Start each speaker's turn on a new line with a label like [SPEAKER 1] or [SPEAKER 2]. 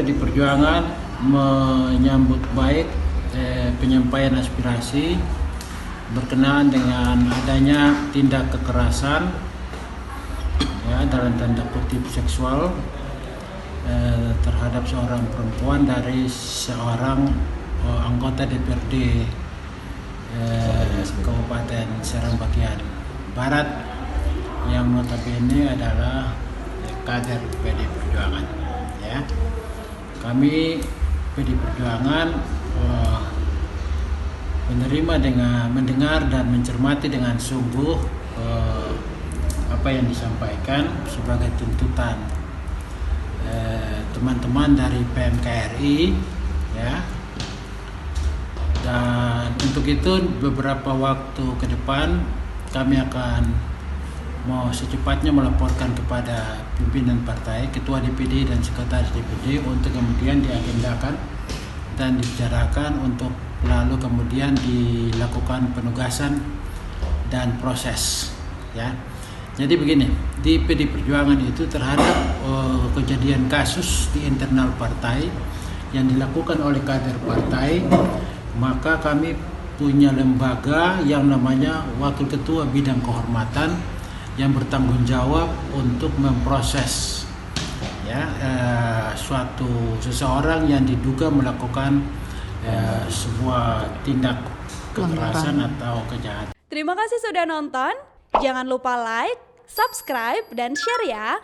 [SPEAKER 1] PD Perjuangan menyambut baik penyampaian aspirasi berkenaan dengan adanya tindak kekerasan ya dalam tanda kutip seksual terhadap seorang perempuan dari seorang anggota DPRD Kabupaten Serang bagian Barat yang notabene adalah kader PD Perjuangan ya. Kami PD Perjuangan mendengar dan mencermati dengan sungguh apa yang disampaikan sebagai tuntutan teman-teman dari PMKRI ya. Dan untuk itu beberapa waktu ke depan kami akan mau secepatnya melaporkan kepada pimpinan partai, ketua DPD dan sekretaris DPD untuk kemudian diagendakan dan dibicarakan untuk lalu kemudian dilakukan penugasan dan proses ya. Jadi begini, di PD Perjuangan itu terhadap kejadian kasus di internal partai yang dilakukan oleh kader partai, maka kami punya lembaga yang namanya Wakil Ketua Bidang Kehormatan yang bertanggung jawab untuk memproses ya seseorang yang diduga melakukan sebuah tindak kekerasan atau kejahatan.
[SPEAKER 2] Terima kasih sudah nonton. Jangan lupa like, subscribe, dan share ya.